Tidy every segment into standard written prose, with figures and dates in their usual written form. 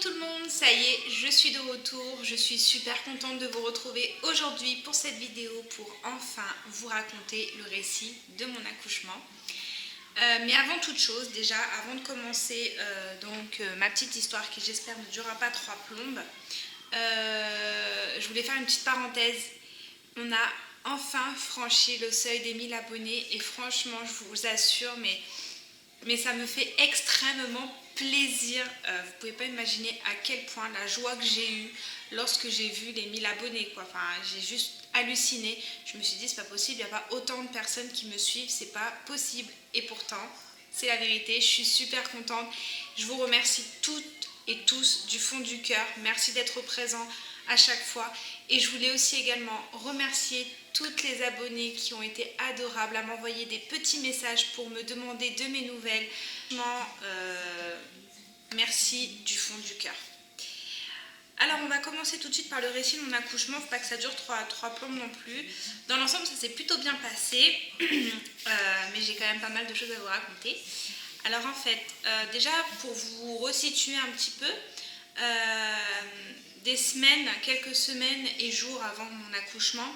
tout le monde, ça y est, je suis de retour, je suis super contente de vous retrouver aujourd'hui pour cette vidéo pour enfin vous raconter le récit de mon accouchement. Mais avant toute chose, déjà, avant de commencer ma petite histoire qui j'espère ne durera pas trois plombes, je voulais faire une petite parenthèse. On a enfin franchi le seuil des 1000 abonnés et franchement, je vous assure, mais ça me fait extrêmement plaisir. Vous ne pouvez pas imaginer à quel point la joie que j'ai eue lorsque j'ai vu les 1000 abonnés, quoi. Enfin, j'ai juste halluciné. Je me suis dit, c'est pas possible, il n'y a pas autant de personnes qui me suivent, c'est pas possible. Et pourtant, c'est la vérité, je suis super contente. Je vous remercie toutes et tous du fond du cœur. Merci d'être présents à chaque fois. Et je voulais aussi également remercier toutes les abonnées qui ont été adorables à m'envoyer des petits messages pour me demander de mes nouvelles. Merci du fond du cœur. Alors on va commencer tout de suite par le récit de mon accouchement, faut pas que ça dure trois plombes non plus. Dans l'ensemble ça s'est plutôt bien passé, mais j'ai quand même pas mal de choses à vous raconter. Alors en fait, déjà pour vous resituer un petit peu, quelques semaines et jours avant mon accouchement,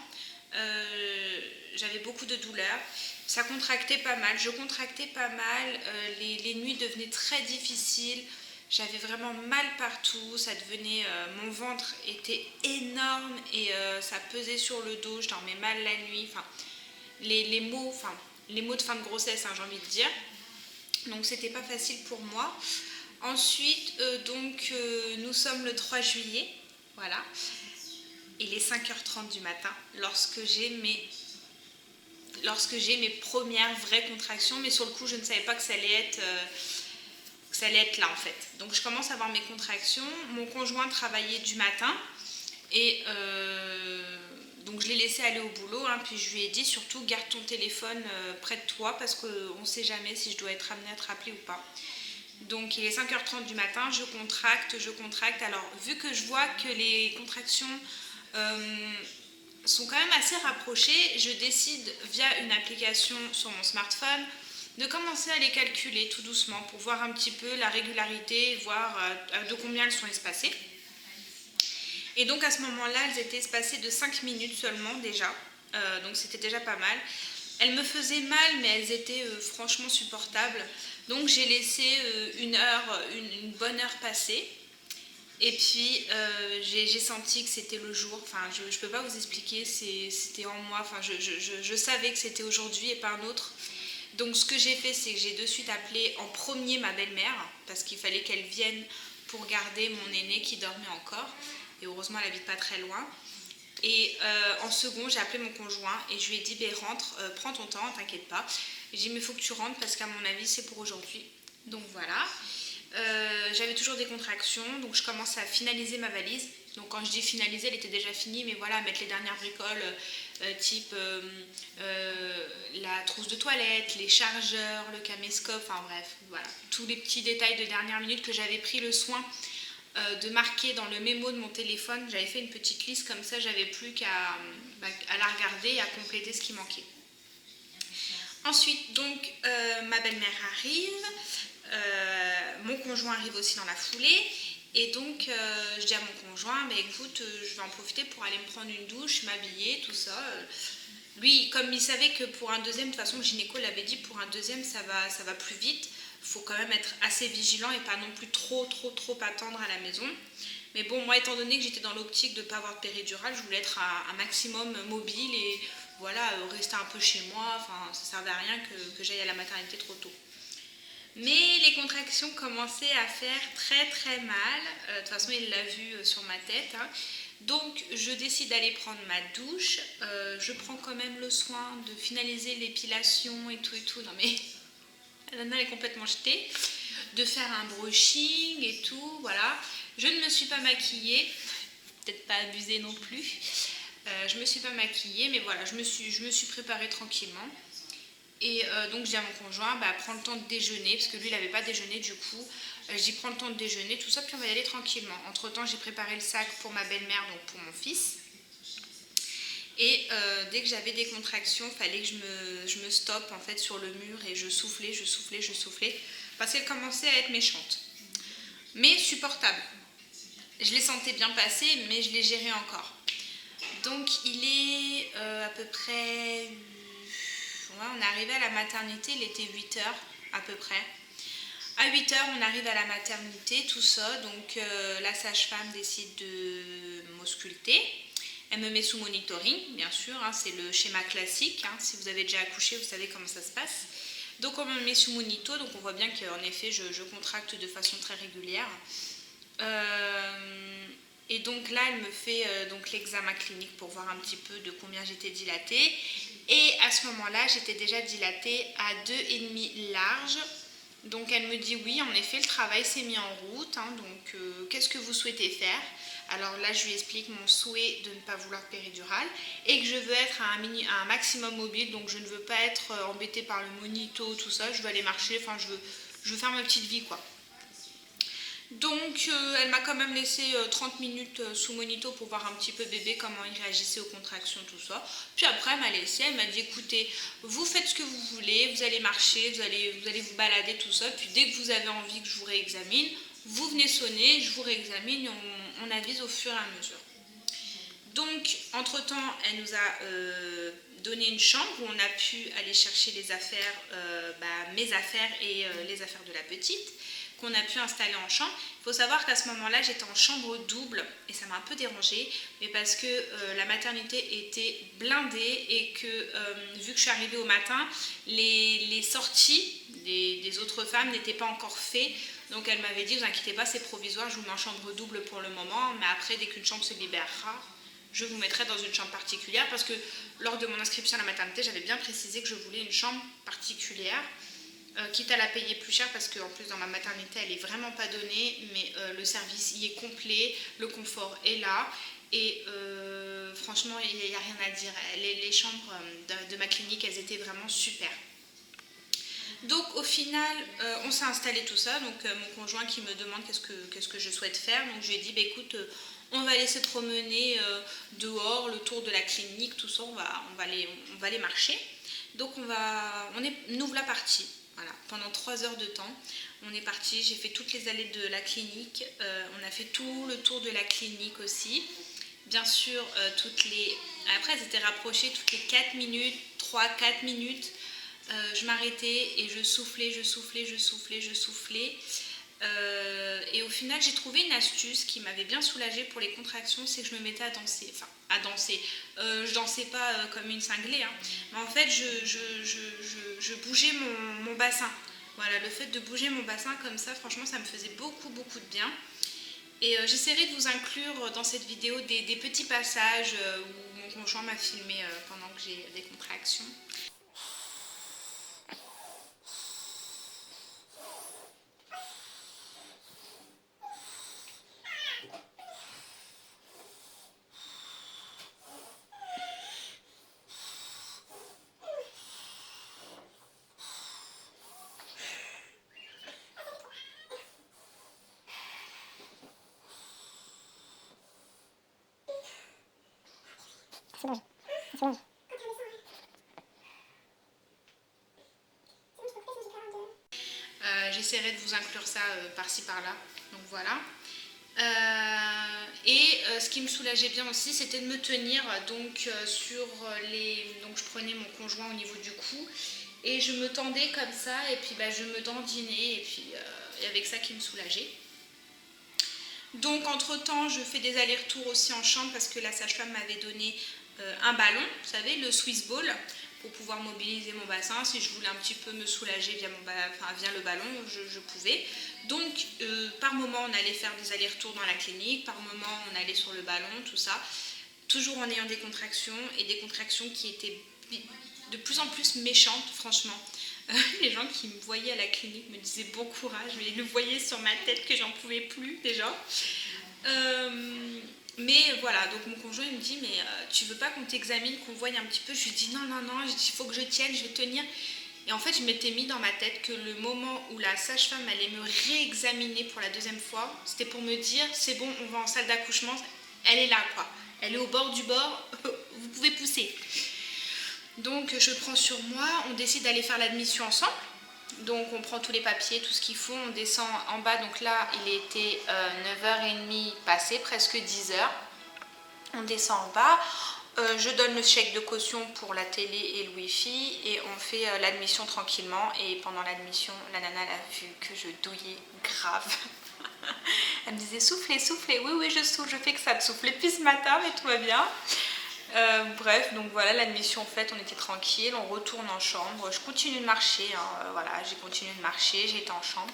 j'avais beaucoup de douleurs, ça contractait pas mal, je contractais pas mal, les nuits devenaient très difficiles, j'avais vraiment mal partout, ça devenait, mon ventre était énorme et ça pesait sur le dos, je dormais mal la nuit, enfin les mots de fin de grossesse, hein, j'ai envie de dire, donc c'était pas facile pour moi. Ensuite, nous sommes le 3 juillet, voilà, il est 5h30 du matin lorsque j'ai mes premières vraies contractions, mais sur le coup je ne savais pas que ça allait être là en fait. Donc je commence à avoir mes contractions, mon conjoint travaillait du matin et donc je l'ai laissé aller au boulot, hein, puis je lui ai dit surtout garde ton téléphone près de toi parce qu'on ne sait jamais si je dois être amenée à te rappeler ou pas. Donc il est 5h30 du matin, je contracte. Alors vu que je vois que les contractions sont quand même assez rapprochées, je décide via une application sur mon smartphone de commencer à les calculer tout doucement pour voir un petit peu la régularité, voir de combien elles sont espacées. Et donc à ce moment-là, elles étaient espacées de 5 minutes seulement déjà, donc c'était déjà pas mal. Elles me faisaient mal, mais elles étaient franchement supportables. Donc j'ai laissé une bonne heure passer. Et puis j'ai senti que c'était le jour. Enfin, je ne peux pas vous expliquer, c'était en moi. Enfin, je savais que c'était aujourd'hui et pas un autre. Donc ce que j'ai fait, c'est que j'ai de suite appelé en premier ma belle-mère, parce qu'il fallait qu'elle vienne pour garder mon aîné qui dormait encore. Et heureusement, elle habite pas très loin. Et en second, j'ai appelé mon conjoint et je lui ai dit rentre, prends ton temps, t'inquiète pas. J'ai dit mais il faut que tu rentres parce qu'à mon avis c'est pour aujourd'hui. Donc voilà, j'avais toujours des contractions, donc je commence à finaliser ma valise. Donc quand je dis finaliser, elle était déjà finie, mais voilà, mettre les dernières bricoles type la trousse de toilette, les chargeurs, le caméscope, enfin bref, voilà, tous les petits détails de dernière minute que j'avais pris le soin de marquer dans le mémo de mon téléphone. J'avais fait une petite liste comme ça, j'avais plus qu'à la regarder et à compléter ce qui manquait. Ensuite, donc, ma belle-mère arrive, mon conjoint arrive aussi dans la foulée, et donc je dis à mon conjoint, écoute, je vais en profiter pour aller me prendre une douche, m'habiller, tout ça. Lui, comme il savait que pour un deuxième, de toute façon, le gynéco l'avait dit, pour un deuxième, ça va plus vite. Il faut quand même être assez vigilant et pas non plus trop attendre à la maison. Mais bon, moi, étant donné que j'étais dans l'optique de ne pas avoir de péridurale, je voulais être un maximum mobile et voilà, rester un peu chez moi. Enfin, ça ne servait à rien que j'aille à la maternité trop tôt. Mais les contractions commençaient à faire très mal. De toute façon, il l'a vu sur ma tête, hein. Donc, je décide d'aller prendre ma douche. Je prends quand même le soin de finaliser l'épilation et tout. Non mais... La nana est complètement jetée, de faire un brushing et tout, voilà. Je ne me suis pas maquillée, peut-être pas abusée non plus. Je me suis pas maquillée, mais voilà, je me suis préparée tranquillement. Et donc je dis à mon conjoint, prends le temps de déjeuner, parce que lui il n'avait pas déjeuné du coup. Je dis prends le temps de déjeuner, tout ça, puis on va y aller tranquillement. Entre temps, j'ai préparé le sac pour ma belle-mère, donc pour mon fils. Et dès que j'avais des contractions, il fallait que je me stoppe en fait sur le mur et je soufflais parce qu'elle commençait à être méchante. Mais supportable. Je les sentais bien passer, mais je les gérais encore. Donc il est à peu près... Ouais, on est arrivé à la maternité, il était 8 heures à peu près. À 8 heures, on arrive à la maternité, tout ça. Donc la sage-femme décide de m'ausculter. Elle me met sous monitoring, bien sûr, hein, c'est le schéma classique. Hein, si vous avez déjà accouché, vous savez comment ça se passe. Donc on me met sous monito, donc on voit bien qu'en effet, je contracte de façon très régulière. Et donc là, elle me fait donc l'examen clinique pour voir un petit peu de combien j'étais dilatée. Et à ce moment-là, j'étais déjà dilatée à 2,5 large. Donc elle me dit oui, en effet, le travail s'est mis en route. Hein, donc qu'est-ce que vous souhaitez faire? Alors là, je lui explique mon souhait de ne pas vouloir de péridurale et que je veux être à un maximum mobile. Donc je ne veux pas être embêtée par le monito, tout ça. Je veux aller marcher, enfin je veux faire ma petite vie, quoi. Donc elle m'a quand même laissé 30 minutes sous monito pour voir un petit peu bébé, comment il réagissait aux contractions, tout ça. Puis après elle m'a laissé, elle m'a dit écoutez, vous faites ce que vous voulez, vous allez marcher, vous allez vous balader, tout ça. Puis dès que vous avez envie que je vous réexamine, vous venez sonner, je vous réexamine et on avise au fur et à mesure. Donc entre-temps, elle nous a donné une chambre où on a pu aller chercher les affaires, mes affaires et les affaires de la petite, qu'on a pu installer en chambre. Il faut savoir qu'à ce moment-là, j'étais en chambre double et ça m'a un peu dérangée, mais parce que la maternité était blindée et que vu que je suis arrivée au matin, les sorties des autres femmes n'étaient pas encore faites. Donc elle m'avait dit, vous inquiétez pas, c'est provisoire, je vous mets en chambre double pour le moment, mais après, dès qu'une chambre se libérera, je vous mettrai dans une chambre particulière, parce que lors de mon inscription à la maternité, j'avais bien précisé que je voulais une chambre particulière. Quitte à la payer plus cher parce qu'en plus dans ma maternité elle est vraiment pas donnée, mais le service y est complet, le confort est là et franchement il n'y a rien à dire. Les chambres de ma clinique, elles étaient vraiment super. Donc au final on s'est installé tout ça, donc mon conjoint qui me demande qu'est-ce que je souhaite faire, donc je lui ai dit écoute, on va aller se promener dehors, le tour de la clinique, tout ça, on va aller marcher. Donc nous voilà partis. Voilà, pendant 3 heures de temps, on est parti, j'ai fait toutes les allées de la clinique, on a fait tout le tour de la clinique aussi. Bien sûr, après elles étaient rapprochées toutes les 4 minutes, 3-4 minutes, je m'arrêtais et je soufflais. Et au final, j'ai trouvé une astuce qui m'avait bien soulagée pour les contractions, c'est que je me mettais à danser. Enfin, à danser. Je dansais pas comme une cinglée, hein. Mais en fait, je bougeais mon bassin. Voilà, le fait de bouger mon bassin comme ça, franchement, ça me faisait beaucoup de bien. Et j'essaierai de vous inclure dans cette vidéo des petits passages où mon conjoint m'a filmé pendant que j'ai des contractions. J'essaierai de vous inclure ça par-ci par-là, donc voilà. Ce qui me soulageait bien aussi, c'était de me tenir donc donc je prenais mon conjoint au niveau du cou et je me tendais comme ça et puis je me dandinais et puis il y avait que ça qui me soulageait. Donc entre temps je fais des allers-retours aussi en chambre parce que la sage-femme m'avait donné un ballon, vous savez, le Swiss Ball, pour pouvoir mobiliser mon bassin. Si je voulais un petit peu me soulager via le ballon, je pouvais. Donc par moment on allait faire des allers-retours dans la clinique, par moment on allait sur le ballon, tout ça, toujours en ayant des contractions et des contractions qui étaient de plus en plus méchantes, franchement. Les gens qui me voyaient à la clinique me disaient bon courage, mais ils le voyaient sur ma tête que j'en pouvais plus déjà. Mais voilà, donc mon conjoint il me dit mais tu veux pas qu'on t'examine, qu'on voie un petit peu? Je lui dis non, il faut que je tienne, je vais tenir. Et en fait je m'étais mis dans ma tête que le moment où la sage-femme allait me réexaminer pour la deuxième fois, c'était pour me dire c'est bon, on va en salle d'accouchement, elle est là quoi, elle est au bord du bord, vous pouvez pousser. Donc je prends sur moi, on décide d'aller faire l'admission ensemble. Donc on prend tous les papiers, tout ce qu'il faut, on descend en bas. Donc là, il était 9h30 passé, presque 10h. On descend en bas. Je donne le chèque de caution pour la télé et le wifi et on fait l'admission tranquillement. Et pendant l'admission, la nana elle a vu que je douillais grave. Elle me disait soufflez, soufflez. Oui, oui, je souffle, je fais que ça de souffler depuis ce matin, mais tout va bien. Bref, donc voilà, l'admission faite, on était tranquille, on retourne en chambre. Je continue de marcher, hein, voilà, j'ai continué de marcher, j'étais en chambre.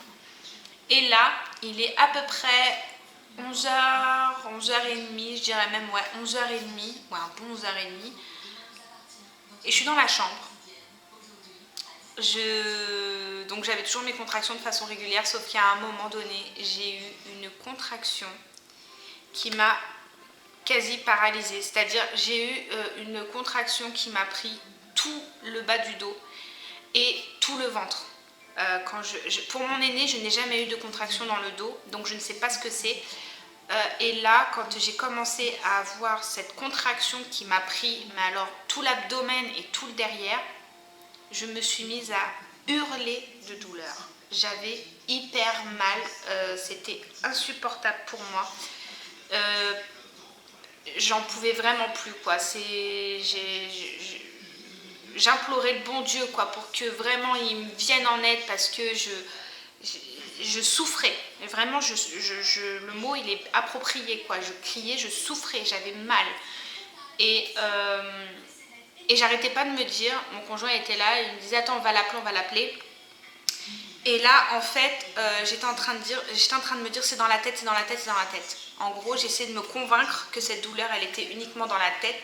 Et là, il est à peu près 11h, 11h30, je dirais même, ouais, 11h30, ouais, un bon 11h30. Et je suis dans la chambre. Donc j'avais toujours mes contractions de façon régulière, sauf qu'à un moment donné, j'ai eu une contraction qui m'a quasi paralysée. C'est-à-dire, j'ai eu une contraction qui m'a pris tout le bas du dos et tout le ventre. Pour mon aîné, je n'ai jamais eu de contraction dans le dos, donc je ne sais pas ce que c'est. Et là, quand j'ai commencé à avoir cette contraction qui m'a pris, mais alors tout l'abdomen et tout le derrière, je me suis mise à hurler de douleur. J'avais hyper mal, c'était insupportable pour moi. J'en pouvais vraiment plus, quoi. J'implorais le bon Dieu, quoi, pour que vraiment il me vienne en aide parce que je souffrais. Vraiment, le mot il est approprié, quoi. Je criais, je souffrais, j'avais mal. Et j'arrêtais pas de me dire, mon conjoint était là, il me disait attends, on va l'appeler. Et là, en fait, j'étais en train de me dire c'est dans la tête, c'est dans la tête, c'est dans la tête. En gros, j'essayais de me convaincre que cette douleur, elle était uniquement dans la tête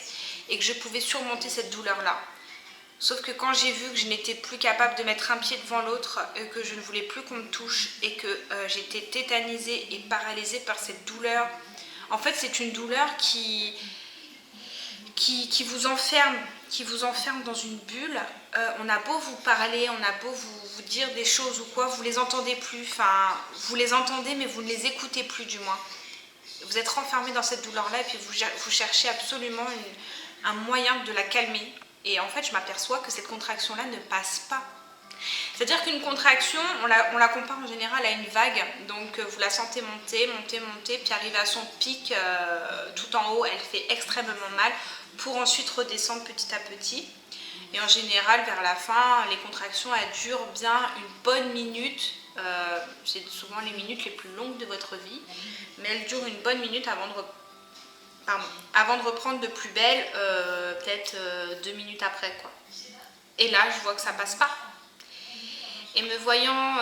et que je pouvais surmonter cette douleur-là. Sauf que quand j'ai vu que je n'étais plus capable de mettre un pied devant l'autre, que je ne voulais plus qu'on me touche et que j'étais tétanisée et paralysée par cette douleur, en fait, c'est une douleur qui vous enferme dans une bulle. On a beau vous parler, on a beau vous dire des choses ou quoi, vous les entendez plus, enfin, vous les entendez mais vous ne les écoutez plus du moins. Vous êtes renfermé dans cette douleur-là et puis vous cherchez absolument un moyen de la calmer. Et en fait, je m'aperçois que cette contraction-là ne passe pas. C'est-à-dire qu'une contraction, on la compare en général à une vague. Donc vous la sentez monter, monter, monter, puis arriver à son pic tout en haut, elle fait extrêmement mal pour ensuite redescendre petit à petit. Et en général, vers la fin, les contractions, elles durent bien une bonne minute. C'est souvent les minutes les plus longues de votre vie. Mais elles durent une bonne minute avant de reprendre de plus belle, peut-être 2 minutes après, quoi. Et là, je vois que ça passe pas. Et me voyant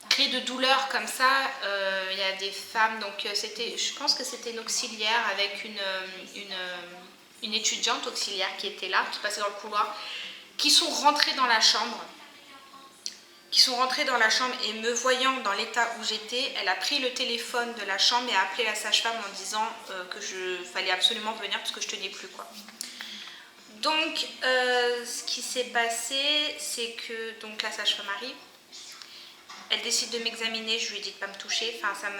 crier de douleur comme ça, il y a des femmes, donc je pense que c'était une auxiliaire avec une étudiante auxiliaire qui était là, qui passait dans le couloir, qui sont rentrées dans la chambre. Et me voyant dans l'état où j'étais, elle a pris le téléphone de la chambre et a appelé la sage-femme en disant que fallait absolument venir parce que je tenais plus, quoi. Donc, ce qui s'est passé, c'est que donc, la sage-femme arrive, elle décide de m'examiner, je lui ai dit de ne pas me toucher, enfin,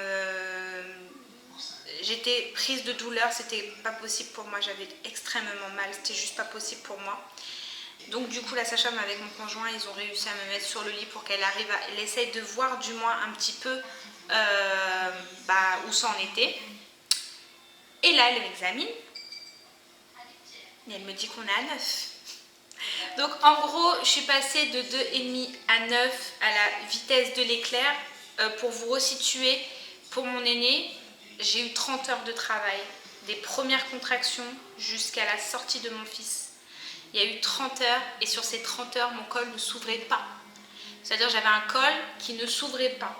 j'étais prise de douleur, c'était pas possible pour moi, j'avais extrêmement mal, c'était juste pas possible pour moi. Donc du coup la sage-femme avec mon conjoint, ils ont réussi à me mettre sur le lit pour qu'elle essaye de voir du moins un petit peu où ça en était. Et là elle m'examine et elle me dit qu'on est à 9. Donc en gros je suis passée de 2,5 à 9 à la vitesse de l'éclair. Pour vous resituer, pour mon aîné, j'ai eu 30 heures de travail, des premières contractions jusqu'à la sortie de mon fils. Il y a eu 30 heures et sur ces 30 heures, mon col ne s'ouvrait pas. C'est-à-dire j'avais un col qui ne s'ouvrait pas.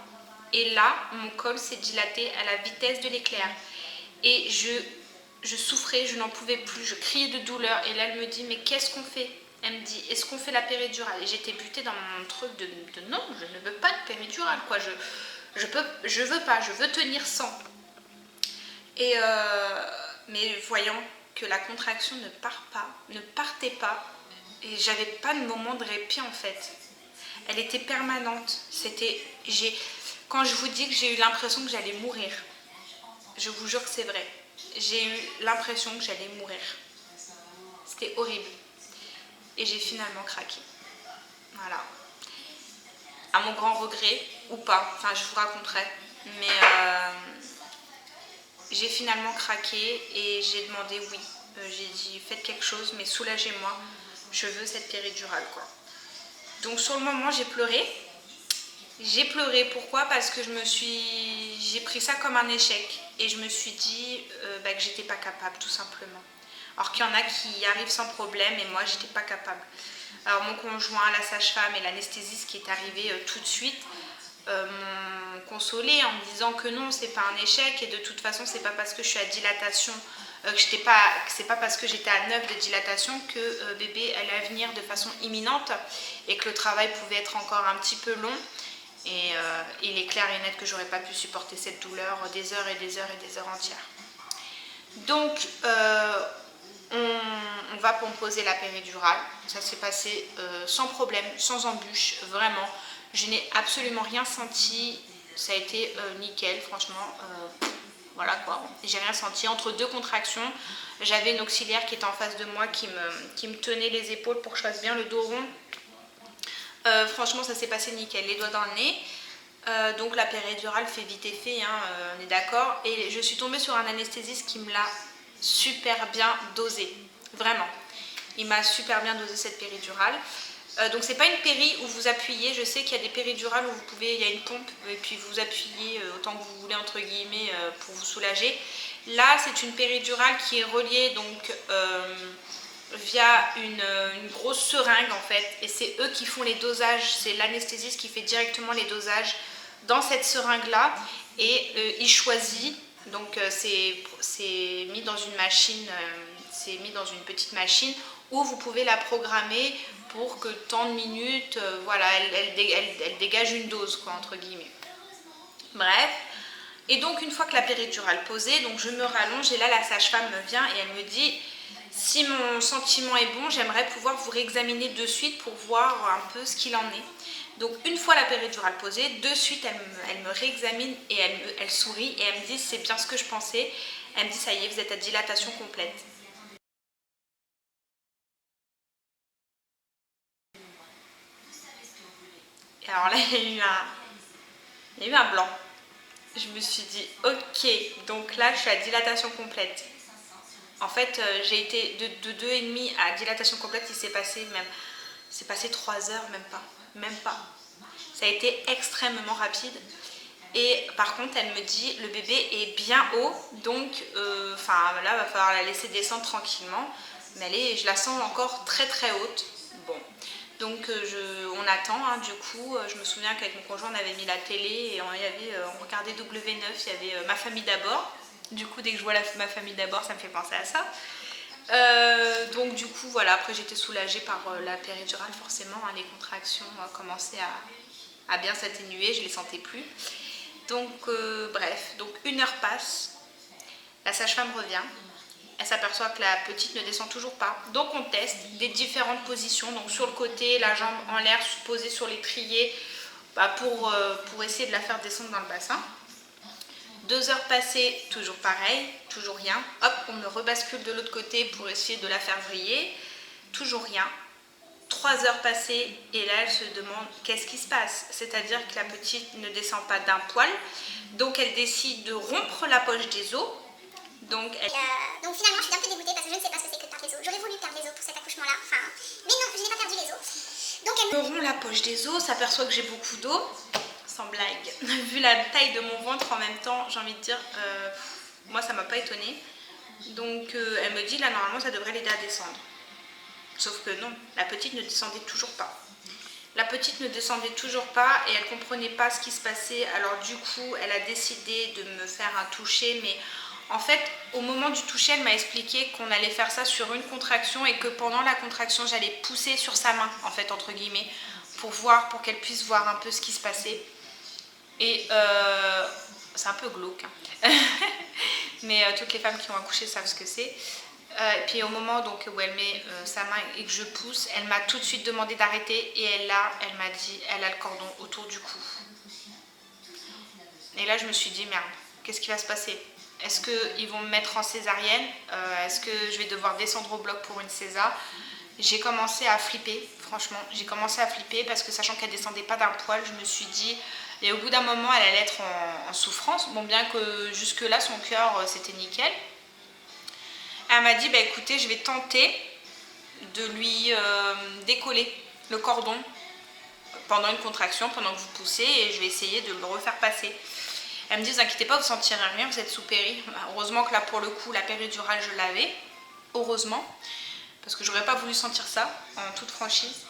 Et là, mon col s'est dilaté à la vitesse de l'éclair. Et je souffrais, je n'en pouvais plus, je criais de douleur. Et là, elle me dit, mais qu'est-ce qu'on fait? Elle me dit, est-ce qu'on fait la péridurale? Et j'étais butée dans mon truc de non, je ne veux pas de péridurale, quoi. Je veux pas, je veux tenir sans. Et mais voyant que la contraction ne partait pas, et j'avais pas de moment de répit en fait. Elle était permanente. Quand je vous dis que j'ai eu l'impression que j'allais mourir, je vous jure que c'est vrai. J'ai eu l'impression que j'allais mourir. C'était horrible. Et j'ai finalement craqué. Voilà. à mon grand regret, ou pas, enfin je vous raconterai. Mais j'ai finalement craqué et j'ai demandé oui. J'ai dit faites quelque chose, mais soulagez-moi, je veux cette péridurale quoi. Donc sur le moment j'ai pleuré. J'ai pleuré, pourquoi? Parce que j'ai pris ça comme un échec et je me suis dit que j'étais pas capable tout simplement. Alors qu'il y en a qui y arrivent sans problème et moi j'étais pas capable. Alors mon conjoint, la sage-femme et l'anesthésiste qui est arrivé tout de suite m'ont consolée en me disant que non, c'est pas un échec et de toute façon c'est pas parce que je suis à dilatation, c'est pas parce que j'étais à 9 de dilatation que bébé allait venir de façon imminente et que le travail pouvait être encore un petit peu long. Et il est clair et net que j'aurais pas pu supporter cette douleur des heures et des heures et des heures entières. Donc on va pour me poser la péridurale. Ça s'est passé sans problème, sans embûche, vraiment. Je n'ai absolument rien senti. Ça a été nickel, franchement. Voilà quoi. J'ai rien senti. Entre deux contractions, j'avais une auxiliaire qui était en face de moi qui me tenait les épaules pour que je fasse bien le dos rond. Franchement ça s'est passé nickel, les doigts dans le nez. Donc la péridurale fait vite effet, hein, on est d'accord. Et je suis tombée sur un anesthésiste qui me l'a super bien dosé, vraiment. Il m'a super bien dosé cette péridurale. Donc c'est pas une péri où vous appuyez, je sais qu'il y a des péridurales où vous pouvez, il y a une pompe et puis vous appuyez autant que vous voulez entre guillemets pour vous soulager. Là c'est une péridurale qui est reliée donc via une grosse seringue en fait, et c'est eux qui font les dosages, c'est l'anesthésiste qui fait directement les dosages dans cette seringue là, et il choisit, donc c'est mis dans une machine, c'est mis dans une petite machine où vous pouvez la programmer pour que tant de minutes, voilà, elle dégage une dose quoi entre guillemets. Bref. Et donc une fois que la péridurale posée, donc je me rallonge et là la sage-femme me vient et elle me dit si mon sentiment est bon, j'aimerais pouvoir vous réexaminer de suite pour voir un peu ce qu'il en est. Donc une fois la péridurale posée, de suite elle me réexamine et elle sourit et elle me dit c'est bien ce que je pensais. Elle me dit ça y est, vous êtes à dilatation complète. Et alors là il y a eu un blanc. Je me suis dit ok, donc là je suis à dilatation complète. En fait, j'ai été de 2,5 à dilatation complète, il s'est passé 3 heures, même pas. Ça a été extrêmement rapide. Et par contre, elle me dit, le bébé est bien haut, donc là, il va falloir la laisser descendre tranquillement. Mais je la sens encore très très haute. Bon, donc on attend, hein, du coup, je me souviens qu'avec mon conjoint, on avait mis la télé et on regardait W9, il y avait Ma famille d'abord. Du coup, dès que je vois Ma famille d'abord, ça me fait penser à ça. Donc du coup, voilà, après j'étais soulagée par la péridurale, forcément, hein, les contractions commençaient à bien s'atténuer, je ne les sentais plus. Donc bref, donc 1 heure passe, la sage-femme revient, elle s'aperçoit que la petite ne descend toujours pas. Donc on teste des différentes positions, donc sur le côté, la jambe en l'air posée sur l'étrier pour essayer de la faire descendre dans le bassin. 2 heures passées, toujours pareil, toujours rien. Hop, on me rebascule de l'autre côté pour essayer de la faire vriller. Toujours rien. 3 heures passées et là elle se demande qu'est-ce qui se passe. C'est-à-dire que la petite ne descend pas d'un poil. Donc elle décide de rompre la poche des os. Donc finalement je suis un peu dégoûtée parce que je ne sais pas ce que c'est que de perdre les os. J'aurais voulu perdre les os pour cet accouchement-là. Mais non, je n'ai pas perdu les os. Donc elle me rompt la poche des os, s'aperçoit que j'ai beaucoup d'os. Sans blague, vu la taille de mon ventre en même temps, j'ai envie de dire, moi ça m'a pas étonnée. Donc elle me dit là normalement ça devrait l'aider à descendre. Sauf que non, la petite ne descendait toujours pas. La petite ne descendait toujours pas et elle comprenait pas ce qui se passait. Alors du coup elle a décidé de me faire un toucher, mais en fait au moment du toucher elle m'a expliqué qu'on allait faire ça sur une contraction et que pendant la contraction j'allais pousser sur sa main en fait entre guillemets pour qu'elle puisse voir un peu ce qui se passait. Et c'est un peu glauque, hein. Mais toutes les femmes qui ont accouché savent ce que c'est. Et puis au moment donc, où elle met sa main et que je pousse, elle m'a tout de suite demandé d'arrêter et elle m'a dit, elle a le cordon autour du cou. Et là je me suis dit merde, qu'est-ce qui va se passer? Est-ce qu'ils vont me mettre en césarienne? Est-ce que je vais devoir descendre au bloc pour une césar? J'ai commencé à flipper, Franchement, j'ai commencé à flipper parce que sachant qu'elle descendait pas d'un poil, je me suis dit... Et au bout d'un moment, elle allait être en souffrance. Bon, bien que jusque-là, son cœur, c'était nickel. Elle m'a dit, bah écoutez, je vais tenter de lui décoller le cordon pendant une contraction, pendant que vous poussez, et je vais essayer de le refaire passer. Elle me dit, vous inquiétez pas, vous sentirez rien, vous êtes sous péri. Heureusement que là, pour le coup, la péridurale, je l'avais. Heureusement. Parce que j'aurais pas voulu sentir ça, en toute franchise.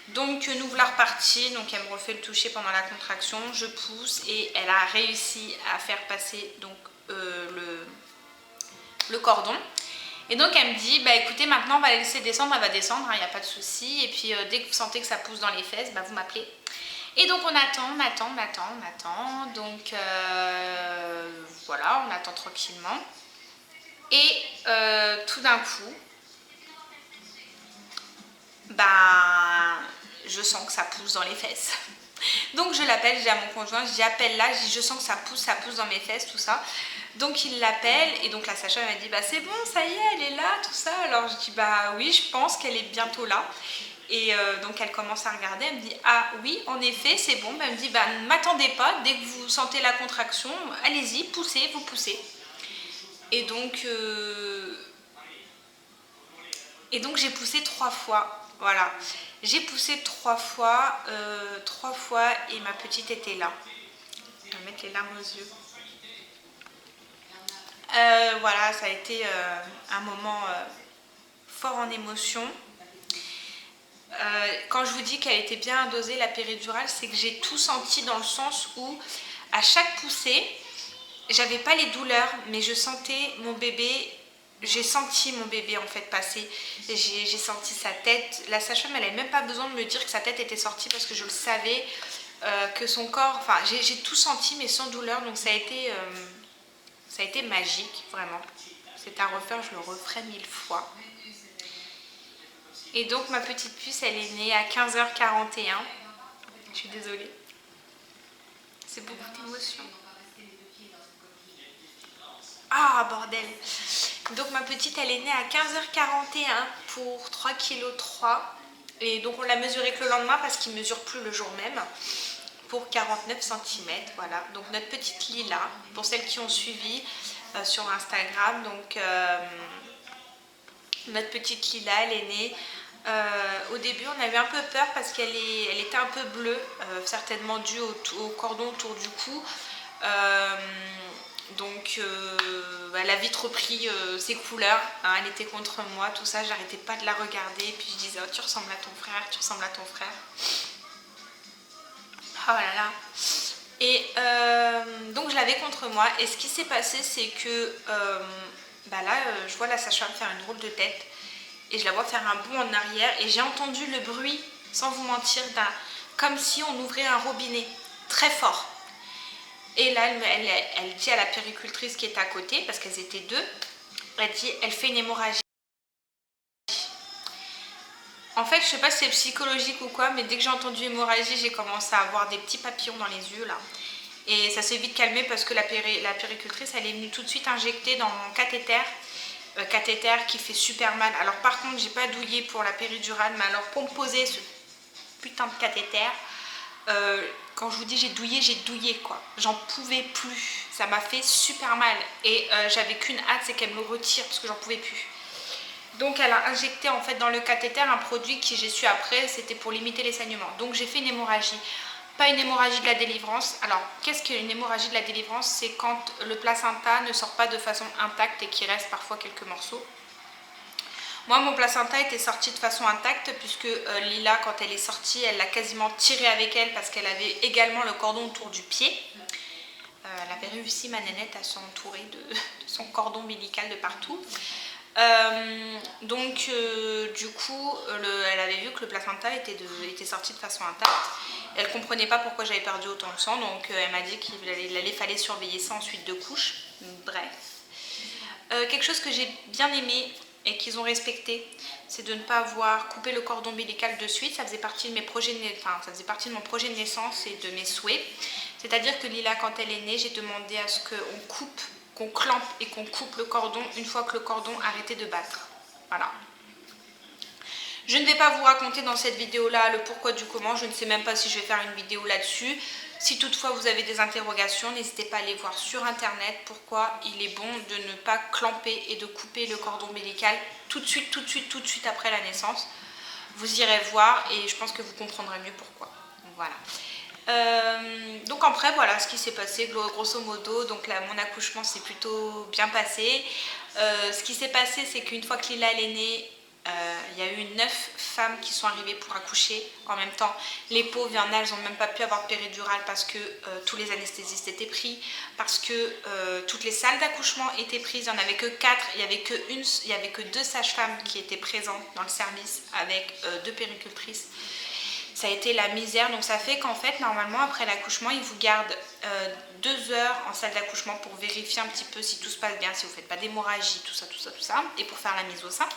Donc nous voilà repartis, donc elle me refait le toucher pendant la contraction, je pousse et elle a réussi à faire passer donc le cordon. Et donc elle me dit, bah écoutez, maintenant on va la laisser descendre, elle va descendre, il n'y a pas de souci. Et puis dès que vous sentez que ça pousse dans les fesses, bah, vous m'appelez. Et donc on attend. Donc voilà, on attend tranquillement. Et tout d'un coup, bah, je sens que ça pousse dans les fesses. Donc je l'appelle, je dis à mon conjoint, je dis appelle là, je dis je sens que ça pousse dans mes fesses, tout ça. Donc il l'appelle et donc la sage-femme m'a dit bah c'est bon, ça y est, elle est là, tout ça. Alors je dis bah oui, je pense qu'elle est bientôt là. Et donc elle commence à regarder, elle me dit ah oui, en effet, c'est bon. Elle me dit bah ne m'attendez pas, dès que vous sentez la contraction, allez-y, poussez, vous poussez. Et donc j'ai poussé 3 fois. Voilà, j'ai poussé 3 fois et ma petite était là. Je vais mettre les larmes aux yeux. Voilà, ça a été un moment fort en émotion. Quand je vous dis qu'elle était bien dosée, la péridurale, c'est que j'ai tout senti dans le sens où à chaque poussée, j'avais pas les douleurs, mais je sentais mon bébé. J'ai senti mon bébé en fait passer, j'ai senti sa tête. La sage-femme, elle n'avait même pas besoin de me dire que sa tête était sortie parce que je le savais, que son corps, enfin j'ai tout senti mais sans douleur, donc ça a été magique, vraiment. C'est à refaire, je le referai 1000 fois. Et donc ma petite puce, elle est née à 15h41. Je suis désolée. C'est beaucoup d'émotions. Ah bordel. Donc ma petite, elle est née à 15h41 pour 3,3 kg. Et donc on l'a mesurée que le lendemain parce qu'il ne mesure plus le jour même. Pour 49 cm, voilà. Donc notre petite Lila, pour celles qui ont suivi sur Instagram, donc notre petite Lila, elle est née. Au début, on avait un peu peur parce qu'elle était un peu bleue, certainement due au cordon autour du cou. Donc elle a vite repris ses couleurs, hein, elle était contre moi, tout ça, j'arrêtais pas de la regarder, et puis je disais oh, tu ressembles à ton frère, tu ressembles à ton frère. Oh là là. Et donc je l'avais contre moi, et ce qui s'est passé, c'est que là, je vois la sage-femme faire une drôle de tête, et je la vois faire un bond en arrière, et j'ai entendu le bruit, sans vous mentir, comme si on ouvrait un robinet, très fort. Et là, elle dit à la puéricultrice qui est à côté, parce qu'elles étaient deux, elle dit, elle fait une hémorragie. En fait, je sais pas si c'est psychologique ou quoi, mais dès que j'ai entendu hémorragie, j'ai commencé à avoir des petits papillons dans les yeux, là. Et ça s'est vite calmé parce que la puéricultrice, elle est venue tout de suite injecter dans mon cathéter qui fait super mal. Alors par contre, j'ai pas douillé pour la péridurale, mais alors pour me poser ce putain de cathéter, quand je vous dis j'ai douillé quoi. J'en pouvais plus. Ça m'a fait super mal. Et j'avais qu'une hâte, c'est qu'elle me retire parce que j'en pouvais plus. Donc elle a injecté en fait dans le cathéter un produit qui j'ai su après, c'était pour limiter les saignements. Donc j'ai fait une hémorragie. Pas une hémorragie de la délivrance. Alors qu'est-ce qu'une hémorragie de la délivrance? C'est quand le placenta ne sort pas de façon intacte et qu'il reste parfois quelques morceaux. Moi, mon placenta était sorti de façon intacte puisque Lila, quand elle est sortie, elle l'a quasiment tiré avec elle parce qu'elle avait également le cordon autour du pied. Elle avait réussi, ma nénette, à s'entourer de son cordon ombilical de partout. Du coup, elle avait vu que le placenta était sorti de façon intacte. Elle ne comprenait pas pourquoi j'avais perdu autant de sang, donc elle m'a dit qu'il fallait surveiller ça en suite de couches. Bref. Quelque chose que j'ai bien aimé et qu'ils ont respecté, c'est de ne pas avoir coupé le cordon ombilical de suite. Ça faisait partie de mon projet de naissance et de mes souhaits. C'est-à-dire que Lila, quand elle est née, j'ai demandé à ce qu'on clampe et qu'on coupe le cordon une fois que le cordon arrêtait de battre. Voilà. Je ne vais pas vous raconter dans cette vidéo-là le pourquoi du comment, je ne sais même pas si je vais faire une vidéo là-dessus. Si toutefois vous avez des interrogations, n'hésitez pas à aller voir sur internet pourquoi il est bon de ne pas clamper et de couper le cordon ombilical tout de suite après la naissance. Vous irez voir et je pense que vous comprendrez mieux pourquoi. Voilà. Donc après voilà ce qui s'est passé grosso modo. Donc là mon accouchement s'est plutôt bien passé. Ce qui s'est passé c'est qu'une fois que Lila elle est née, il y a eu 9 femmes qui sont arrivées pour accoucher en même temps. Les pauvres, il y en a, elles n'ont même pas pu avoir péridurale parce que tous les anesthésistes étaient pris, parce que toutes les salles d'accouchement étaient prises. Il n'y en avait que 4, il n'y avait que 2 sages-femmes qui étaient présentes dans le service avec 2 puéricultrices. Ça a été la misère, donc ça fait qu'en fait, normalement, après l'accouchement, ils vous gardent 2 heures en salle d'accouchement pour vérifier un petit peu si tout se passe bien, si vous ne faites pas d'hémorragie, tout ça, et pour faire la mise au sein.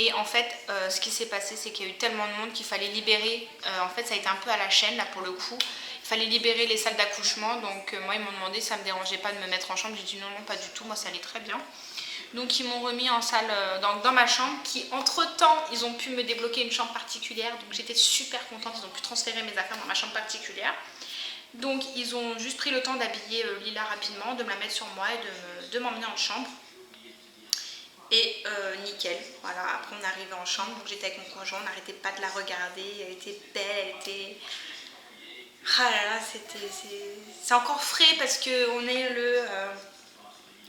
Et en fait, ce qui s'est passé, c'est qu'il y a eu tellement de monde qu'il fallait libérer, en fait, ça a été un peu à la chaîne, là, pour le coup. Il fallait libérer les salles d'accouchement, donc moi, ils m'ont demandé si ça ne me dérangeait pas de me mettre en chambre. J'ai dit non, pas du tout, moi, ça allait très bien. Donc ils m'ont remis en salle dans ma chambre qui entre-temps ils ont pu me débloquer une chambre particulière, donc j'étais super contente, ils ont pu transférer mes affaires dans ma chambre particulière. Donc ils ont juste pris le temps d'habiller Lila rapidement, de me la mettre sur moi et de m'emmener en chambre. Et nickel, voilà, après on est arrivé en chambre, donc j'étais avec mon conjoint, on n'arrêtait pas de la regarder, elle était belle, elle était... Ah là là, c'est encore frais parce qu'on est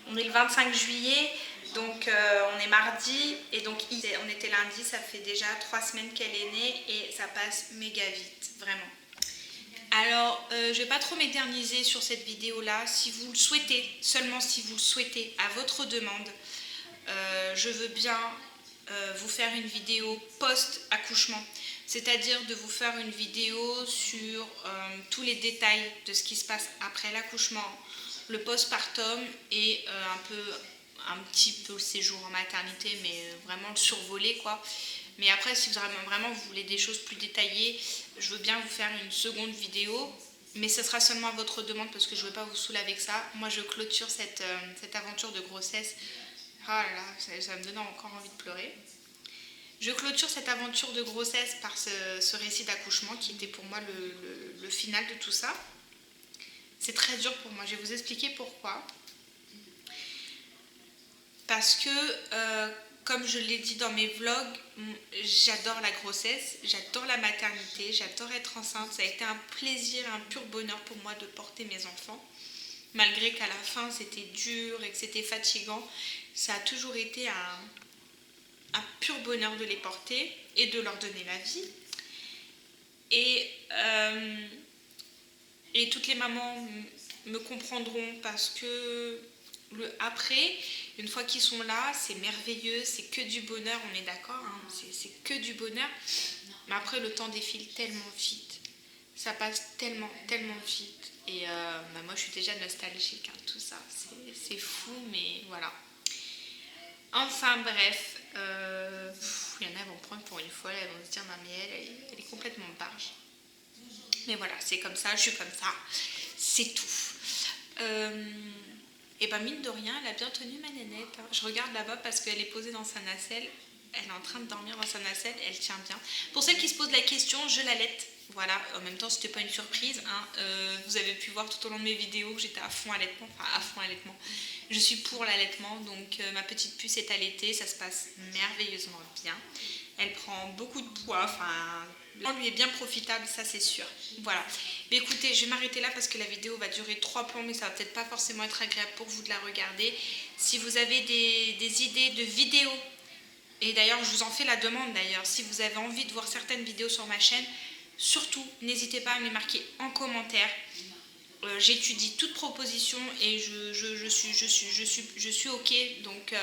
on est le 25 juillet, donc on est mardi, et donc on était lundi, ça fait déjà 3 semaines qu'elle est née, et ça passe méga vite, vraiment. Alors, je ne vais pas trop m'éterniser sur cette vidéo-là, si vous le souhaitez, seulement si vous le souhaitez, à votre demande, je veux bien vous faire une vidéo post-accouchement, c'est-à-dire de vous faire une vidéo sur tous les détails de ce qui se passe après l'accouchement, le postpartum et un petit peu le séjour en maternité, mais vraiment le survoler quoi. Mais après, si vraiment vous voulez des choses plus détaillées, je veux bien vous faire une seconde vidéo, mais ce sera seulement à votre demande parce que je ne veux pas vous saouler avec ça. Moi, je clôture cette aventure de grossesse. Ah là là, ça me donne encore envie de pleurer. Je clôture cette aventure de grossesse par ce récit d'accouchement qui était pour moi le final de tout ça. C'est très dur pour moi, je vais vous expliquer pourquoi. Parce que, comme je l'ai dit dans mes vlogs, j'adore la grossesse, j'adore la maternité, j'adore être enceinte. Ça a été un plaisir, un pur bonheur pour moi de porter mes enfants. Malgré qu'à la fin c'était dur et que c'était fatigant, ça a toujours été un pur bonheur de les porter et de leur donner la vie. Et toutes les mamans me comprendront parce que le après, une fois qu'ils sont là, c'est merveilleux, c'est que du bonheur, on est d'accord, hein, c'est que du bonheur. Mais après, le temps défile tellement vite, ça passe tellement vite. Et moi, je suis déjà nostalgique, hein, tout ça, c'est fou, mais voilà. Enfin bref, il y en a vont prendre pour une folle, elles vont se dire non mais elle est complètement barge. Mais voilà, c'est comme ça, je suis comme ça, c'est tout. Et ben mine de rien, elle a bien tenu ma nénette. Hein. Je regarde là-bas parce qu'elle est posée dans sa nacelle, elle est en train de dormir dans sa nacelle, elle tient bien. Pour celles qui se posent la question, je l'allaite. Voilà, en même temps c'était pas une surprise, hein. Vous avez pu voir tout au long de mes vidéos que j'étais à fond allaitement, je suis pour l'allaitement, donc ma petite puce est allaitée, ça se passe merveilleusement bien, elle prend beaucoup de poids, on lui est bien profitable, ça c'est sûr. Voilà, mais écoutez, je vais m'arrêter là parce que la vidéo va durer 3 plombs, mais ça va peut-être pas forcément être agréable pour vous de la regarder. Si vous avez des idées de vidéos, et d'ailleurs je vous en fais la demande d'ailleurs, si vous avez envie de voir certaines vidéos sur ma chaîne, surtout, n'hésitez pas à me les marquer en commentaire. J'étudie toute proposition et je suis ok. Donc,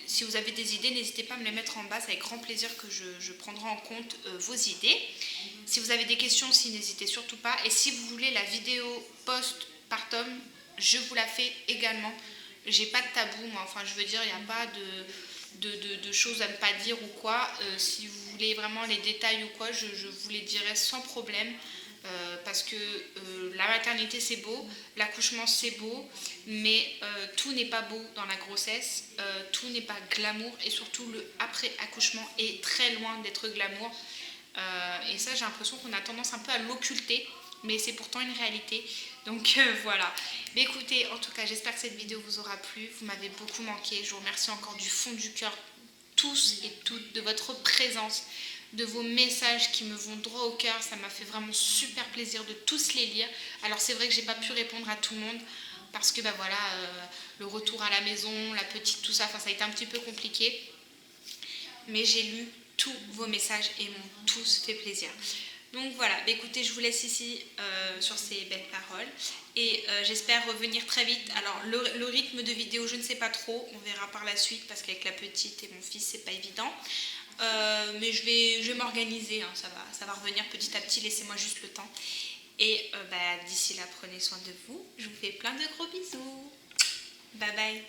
si vous avez des idées, n'hésitez pas à me les mettre en bas. C'est avec grand plaisir que je prendrai en compte vos idées. Si vous avez des questions aussi, n'hésitez surtout pas. Et si vous voulez la vidéo post-partum, je vous la fais également. J'ai pas de tabou, moi. Enfin, je veux dire, il n'y a pas de choses à ne pas dire ou quoi. Si vous voulez vraiment les détails ou quoi, je vous les dirai sans problème. parce que la maternité c'est beau, l'accouchement c'est beau, mais tout n'est pas beau dans la grossesse, tout n'est pas glamour, et surtout le après-accouchement est très loin d'être glamour. Et ça, j'ai l'impression qu'on a tendance un peu à l'occulter, mais c'est pourtant une réalité. Donc voilà. Mais écoutez, en tout cas, j'espère que cette vidéo vous aura plu. Vous m'avez beaucoup manqué. Je vous remercie encore du fond du cœur, tous et toutes, de votre présence, de vos messages qui me vont droit au cœur. Ça m'a fait vraiment super plaisir de tous les lire. Alors c'est vrai que j'ai pas pu répondre à tout le monde parce que bah voilà, le retour à la maison, la petite, tout ça, ça a été un petit peu compliqué. Mais j'ai lu tous vos messages et m'ont tous fait plaisir. Donc voilà, bah écoutez, je vous laisse ici sur ces belles paroles et j'espère revenir très vite. Alors le rythme de vidéo, je ne sais pas trop, on verra par la suite parce qu'avec la petite et mon fils, c'est pas évident. Mais je vais m'organiser, hein, ça va revenir petit à petit, laissez-moi juste le temps. Et d'ici là, prenez soin de vous. Je vous fais plein de gros bisous. Bye bye.